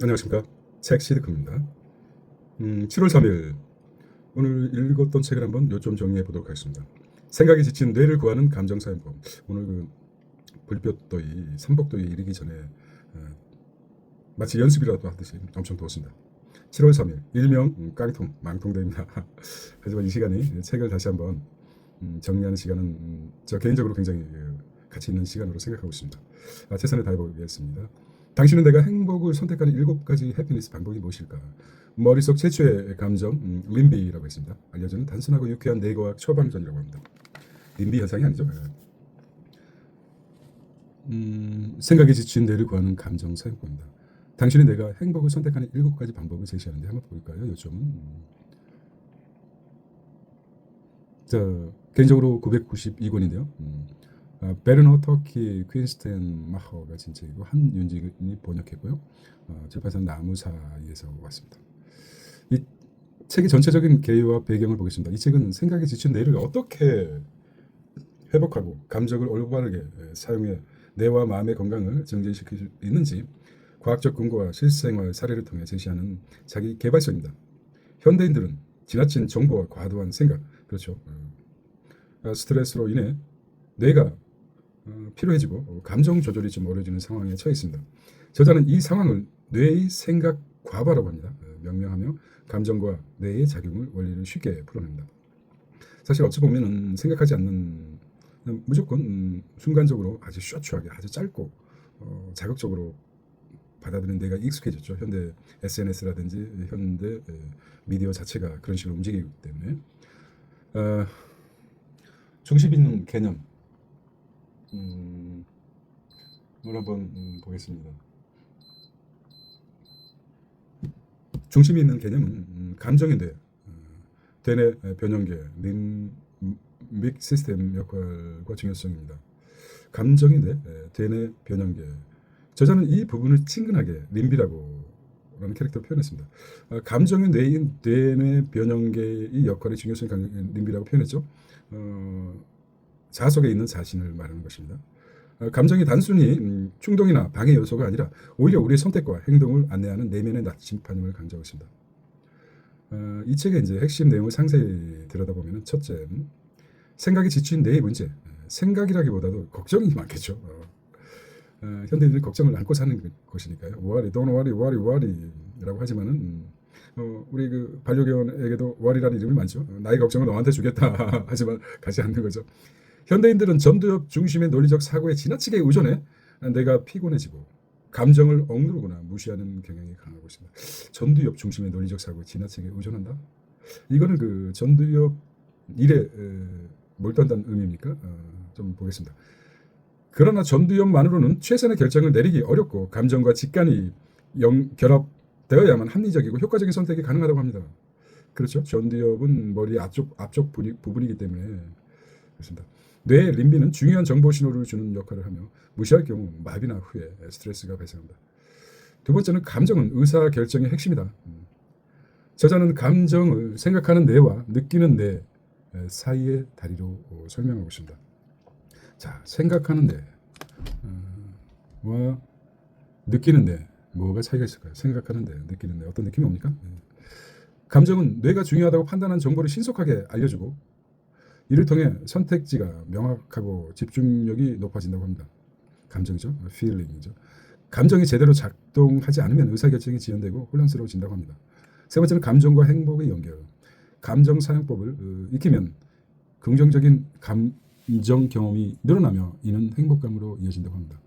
안녕하십니까. 책 시드크입니다. 7월 3일 오늘 읽었던 책을 한번 요점 정리해 보도록 하겠습니다. 생각이 지친 뇌를 구하는 감정사용법. 오늘 불볕더위, 삼복더위 이르기 전에 마치 연습이라도 하듯이 엄청 더웠습니다. 7월 3일 일명 깡통, 망통대입니다. 하지만 이 시간이 책을 다시 한번 정리하는 시간은 저 개인적으로 굉장히 가치 있는 시간으로 생각하고 있습니다. 최선을 다해보겠습니다. 당신은 내가 행복을 선택하는 7가지 해피니스 방법이 무엇일까? 머릿속 최초의 감정, 림비라고 했습니다. 알려주는 단순하고 유쾌한 뇌과학 처방전이라고 합니다. 림비 현상이 아니죠. 생각에 지친 뇌를 구하는 감정 사용법입니다. 당신은 내가 행복을 선택하는 7가지 방법을 제시하는데 한번 볼까요? 요점은 개인적으로 992권인데요. 베르너 터키 퀸스텐 마허가 진 책이고 한윤진이 번역했고요. 출판사 나무사에서 왔습니다. 이 책의 전체적인 개요와 배경을 보겠습니다. 이 책은 생각에 지친 뇌를 어떻게 회복하고 감정을 올바르게 사용해 뇌와 마음의 건강을 증진시킬 수 있는지 과학적 근거와 실생활 사례를 통해 제시하는 자기 개발서입니다. 현대인들은 지나친 정보와 과도한 생각, 그렇죠. 스트레스로 인해 뇌가 피로해지고 감정 조절이 좀 어려지는 상황에 처해 있습니다. 저자는 이 상황을 뇌의 생각 과부하라고 합니다. 명명하며 감정과 뇌의 작용을 원리를 쉽게 풀어냅니다. 사실 어찌 보면은 생각하지 않는 무조건 순간적으로 아주 숏추하게 아주 짧고 자극적으로 받아들이는 뇌가 익숙해졌죠. 현대 SNS라든지 현대 미디어 자체가 그런 식으로 움직이기 때문에 중심 있는 개념 을 한번 보겠습니다. 중심이 있는 개념은 감정인데 대뇌 변형계 림빅 시스템 역할과 중요성입니다. 감정인데 대뇌 변형계. 저자는 이 부분을 친근하게 림비라고 라는 캐릭터로 표현했습니다. 감정의 뇌인 대뇌 변형계의 역할의 중요성을 림비라고 표현했죠. 자아 속에 있는 자신을 말하는 것입니다. 감정이 단순히 충동이나 방해 요소가 아니라 오히려 우리의 선택과 행동을 안내하는 내면의 나침판임을 강조하고 있습니다. 이 책의 이제 핵심 내용을 상세히 들여다보면 첫째, 생각이 지친 뇌의 문제. 생각이라기보다도 걱정이 많겠죠. 현대인들은 걱정을 안고 사는 것이니까요. worry, don't worry, worry, worry라고 하지만은 우리 그 반려견에게도 worry라는 이름이 많죠. 나의 걱정은 너한테 주겠다 하지만 가지 않는 거죠. 현대인들은 전두엽 중심의 논리적 사고에 지나치게 의존해 내가 피곤해지고 감정을 억누르거나 무시하는 경향이 강하고 있습니다. 전두엽 중심의 논리적 사고에 지나치게 의존한다? 이거는 그 전두엽 일에 몰두한다는 의미입니까? 좀 보겠습니다. 그러나 전두엽만으로는 최선의 결정을 내리기 어렵고 감정과 직관이 결합되어야만 합리적이고 효과적인 선택이 가능하다고 합니다. 그렇죠? 전두엽은 머리 앞쪽 부분이기 때문에 그렇습니다. 뇌의 림비는 중요한 정보 신호를 주는 역할을 하며 무시할 경우 마비나 후에 스트레스가 발생합니다. 두 번째는 감정은 의사결정의 핵심이다. 저자는 감정을 생각하는 뇌와 느끼는 뇌 사이의 다리로 설명하고 있습니다. 자, 생각하는 뇌와 느끼는 뇌 뭐가 차이가 있을까요? 생각하는 뇌, 느끼는 뇌 어떤 느낌이 옵니까? 감정은 뇌가 중요하다고 판단한 정보를 신속하게 알려주고 이를 통해 선택지가 명확하고 집중력이 높아진다고 합니다. 감정이죠. feeling이죠. 감정이 제대로 작동하지 않으면 의사결정이 지연되고 혼란스러워진다고 합니다. 세 번째는 감정과 행복의 연결. 감정 사용법을 익히면 긍정적인 감정 경험이 늘어나며 이는 행복감으로 이어진다고 합니다.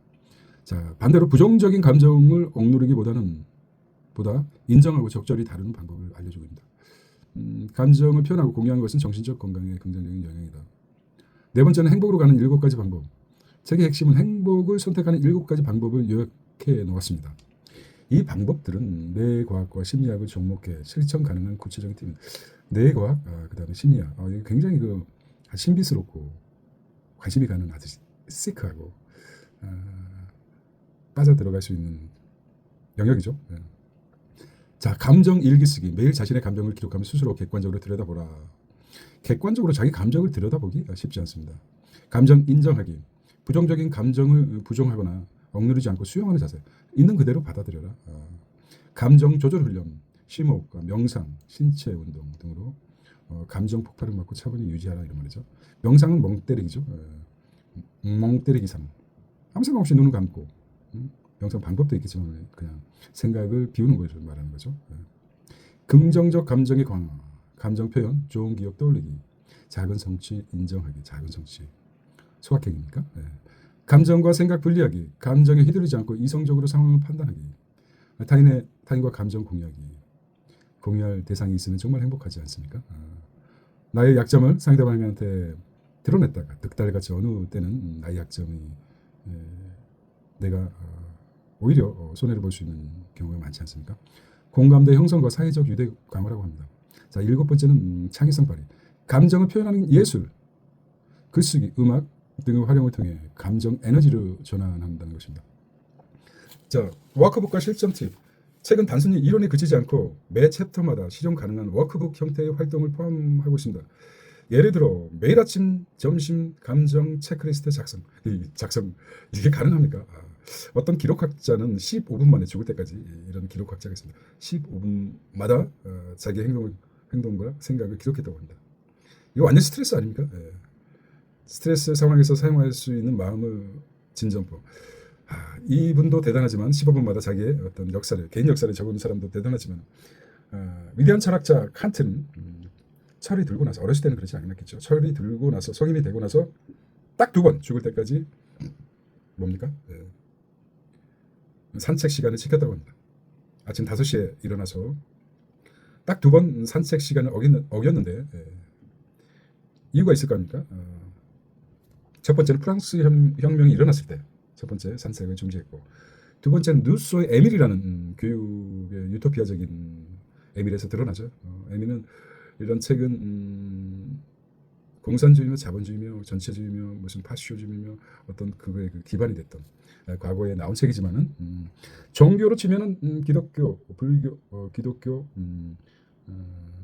자, 반대로 부정적인 감정을 보다 인정하고 적절히 다루는 방법을 알려주고 있습니다. 감정을 표현하고 공유하는 것은 정신적 건강에 긍정적인 영향이다. 네 번째는 행복으로 가는 7가지 방법. 책의 핵심은 행복을 선택하는 7가지 방법을 요약해 놓았습니다. 이 방법들은 뇌과학과 심리학을 접목해 실천 가능한 구체적인 팁입니다. 뇌과학, 그다음에 심리학. 이게 굉장히 신비스럽고 관심이 가는 아주 시크하고 빠져들어갈 수 있는 영역이죠. 자, 감정 일기 쓰기. 매일 자신의 감정을 기록하며 스스로 객관적으로 들여다보라. 객관적으로 자기 감정을 들여다보기 쉽지 않습니다. 감정 인정하기. 부정적인 감정을 부정하거나 억누르지 않고 수용하는 자세. 있는 그대로 받아들여라. 감정 조절 훈련, 심호흡과 명상, 신체 운동 등으로 감정 폭발을 막고 차분히 유지하라 이런 말이죠. 명상은 멍 때리기죠. 멍 때리기 3. 아무 생각 없이 눈을 감고 명상 방법도 있겠지만 그냥 생각을 비우는 것을 말하는 거죠. 긍정적 감정의 강화, 감정 표현, 좋은 기억 떠올리기, 작은 성취 인정하기, 작은 성취 소확행입니까? 감정과 생각 분리하기, 감정에 휘둘리지 않고 이성적으로 상황을 판단하기, 타인과 감정 공유하기. 공유할 대상이 있으면 정말 행복하지 않습니까? 나의 약점을 상대방한테 드러냈다가 득달같이 어느 때는 나의 약점이 내가 오히려 손해를 볼 수 있는 경우가 많지 않습니까? 공감대 형성과 사회적 유대 강화라고 합니다. 자, 7번째는 창의성 발휘. 감정을 표현하는 예술, 글쓰기, 음악 등의 활용을 통해 감정 에너지를 전환한다는 것입니다. 자, 워크북과 실전 팁. 책은 단순히 이론에 그치지 않고 매 챕터마다 실용 가능한 워크북 형태의 활동을 포함하고 있습니다. 예를 들어 매일 아침 점심 감정 체크리스트 작성. 이게 가능합니까? 어떤 기록학자는 15분 만에 죽을 때까지 이런 기록학자가 있습니다. 15분마다 자기 행동과 생각을 기록했다고 합니다. 이거 완전 스트레스 아닙니까? 스트레스 상황에서 사용할 수 있는 마음의 진정법. 이분도 대단하지만 15분마다 자기의 어떤 역사를, 개인 역사를 적은 사람도 대단하지만 위대한 철학자 칸트는 철이 들고 나서, 어렸을 때는 그렇지 않았겠죠. 철이 들고 나서, 성인이 되고 나서 딱 2번 죽을 때까지 뭡니까? 산책 시간을 지켰다고 합니다. 아침 5시에 일어나서 딱 2번 산책 시간을 어겼는데 이유가 있을 겁니까? 첫 번째는 프랑스 혁명이 일어났을 때 첫 번째 산책을 중지했고, 두 번째는 루소의 에밀이라는 교육의 유토피아적인 에밀에서 드러나죠. 에밀은 이런 책은 공산주의며 자본주의며 전체주의며 무슨 파쇼주의며 어떤 그거에 그 기반이 됐던 과거에 나온 책이지만은 종교로 치면은 기독교, 불교, 기독교,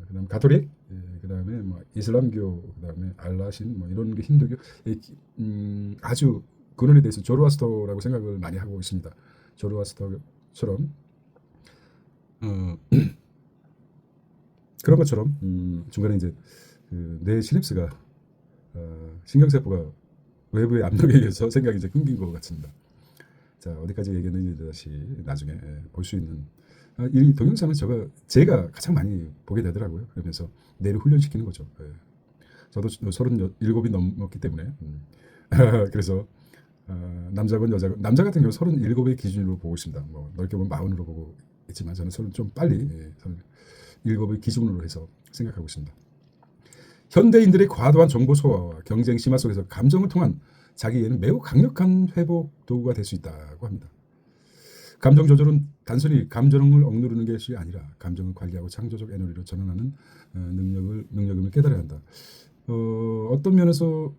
그다음 가톨릭, 그다음에 뭐 이슬람교, 그다음에 알라신, 뭐 이런 게 힌두교, 아주 근원에 대해서 조로아스터라고 생각을 많이 하고 있습니다. 조로아스터처럼 그런 것처럼 중간에 이제 뇌 시냅스가 신경세포가 외부의 압력에 의해서 생각이 이제 끊긴 것 같습니다. 자, 어디까지 얘기했는지 다시 나중에 볼 수 있는 이 동영상은 제가 가장 많이 보게 되더라고요. 그러면서 뇌를 훈련시키는 거죠. 저도 37이 넘었기 때문에 그래서 남자건 여자건, 남자 같은 경우 37의 기준으로 보고 있습니다. 뭐 넓게 보면 40으로 보고 있지만 저는 좀 빨리 37의 기준으로 해서 생각하고 있습니다. 현대인들의 과도한 정보 소화와 경쟁 심화 속에서 감정을 통한 자기 이해는 매우 강력한 회복 도구가 될 수 있다고 합니다. 감정 조절은 단순히 감정을 억누르는 것이 아니라 감정을 관리하고 창조적 에너지로 전환하는 능력임을 깨달아야 한다. 어떤 면에서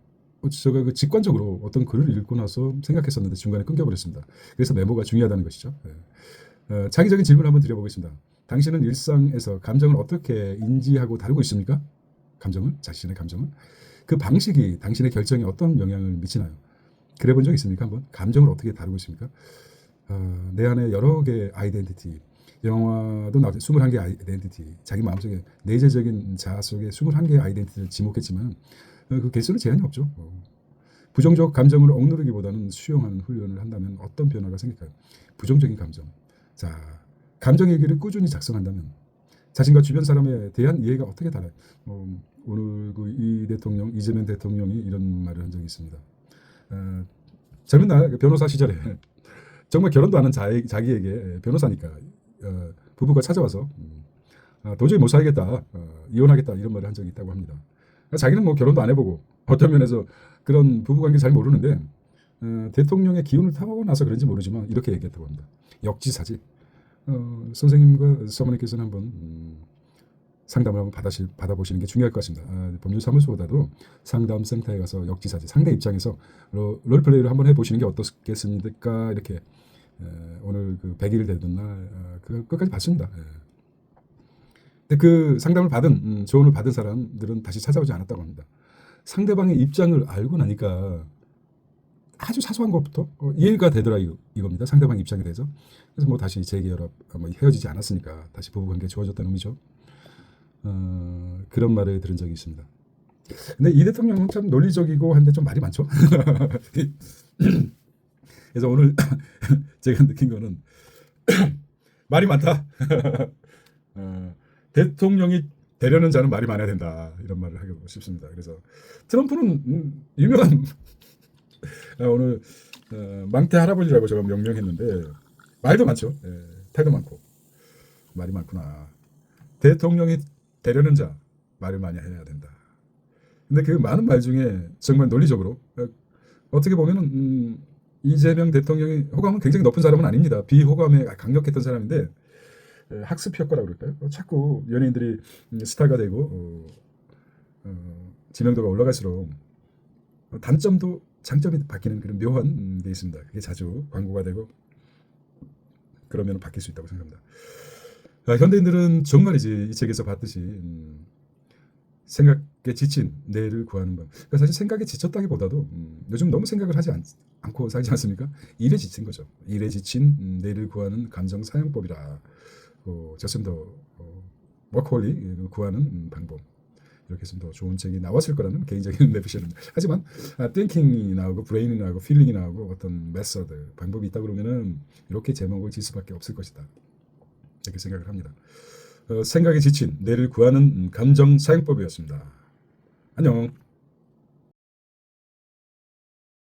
제가 그 직관적으로 어떤 글을 읽고 나서 생각했었는데 중간에 끊겨버렸습니다. 그래서 메모가 중요하다는 것이죠. 창의적인 질문을 한번 드려보겠습니다. 당신은 일상에서 감정을 어떻게 인지하고 다루고 있습니까? 자신의 감정을. 그 방식이 당신의 결정에 어떤 영향을 미치나요? 그래 본 적 있습니까? 한번 감정을 어떻게 다루고 있습니까? 내 안에 여러 개의 아이덴티티, 영화도 나왔죠. 21개의 아이덴티티, 자기 마음속에 내재적인 자아 속에 21개의 아이덴티티를 지목했지만 그 개수는 제한이 없죠. 부정적 감정을 억누르기보다는 수용하는 훈련을 한다면 어떤 변화가 생길까요? 부정적인 감정. 자, 감정 일기를 꾸준히 작성한다면 자신과 주변 사람에 대한 이해가 어떻게 달라요? 오늘 이재명 대통령이 이런 말을 한 적이 있습니다. 젊은 날 변호사 시절에 정말 결혼도 안 한 자기에게 변호사니까 부부가 찾아와서 도저히 못 살겠다, 이혼하겠다 이런 말을 한 적이 있다고 합니다. 자기는 뭐 결혼도 안 해보고 어떤 면에서 그런 부부관계 잘 모르는데 대통령의 기운을 타고 나서 그런지 모르지만 이렇게 얘기했다고 합니다. 역지사지. 선생님과 사모님께서는 한번 상담을 한번 받아보시는 게 중요할 것 같습니다. 법률사무소보다도 상담센터에 가서 역지사지, 상대 입장에서 롤플레이를 한번 해보시는 게 어떻겠습니까? 이렇게 오늘 그 100일 되던 날 끝까지 봤습니다. 근데 그 상담을 받은 조언을 받은 사람들은 다시 찾아오지 않았다고 합니다. 상대방의 입장을 알고 나니까 아주 사소한 것부터 이해가 되더라 이겁니다. 상대방 입장에 대해서. 그래서 뭐 다시 재개혈합, 뭐 헤어지지 않았으니까 다시 부부관계 좋아졌다는 의미죠. 그런 말을 들은 적이 있습니다. 근데 이 대통령은 참 논리적이고 한데 좀 말이 많죠. 그래서 오늘 제가 느낀 거는 말이 많다. 대통령이 되려는 자는 말이 많아야 된다. 이런 말을 하고 싶습니다. 그래서 트럼프는 유명한 오늘 망태 할아버지라고 제가 명명했는데 말도 많죠. 태도 많고 말이 많구나. 대통령이 되려는 자 말을 많이 해야 된다. 근데 그 많은 말 중에 정말 논리적으로 어떻게 보면은 이재명 대통령의 호감은 굉장히 높은 사람은 아닙니다. 비호감에 강력했던 사람인데 학습 효과라고 그럴까요? 자꾸 연예인들이 스타가 되고 지명도가 올라갈수록 단점도 장점이 바뀌는 그런 묘한 게 있습니다. 그게 자주 광고가 되고 그러면 바뀔 수 있다고 생각합니다. 현대인들은 정말이지 이 책에서 봤듯이 생각에 지친 내일을 구하는 법. 그러니까 사실 생각에 지쳤다기보다도 요즘 너무 생각을 하지 않고 살지 않습니까? 일에 지친 거죠. 일에 지친 내일을 구하는 감정 사용법이라. 저좀 더 워커홀리 구하는 방법. 이렇게 해서 더 좋은 책이 나왔을 거라는 개인적인 내비션입니다. 하지만 띵킹이 나오고 브레인이 나오고 필링이 나오고 어떤 메서드 방법이 있다 그러면은 이렇게 제목을 질 수밖에 없을 것이다. 이렇게 생각을 합니다. 생각에 지친 내를 구하는 감정 사용법이었습니다. 안녕.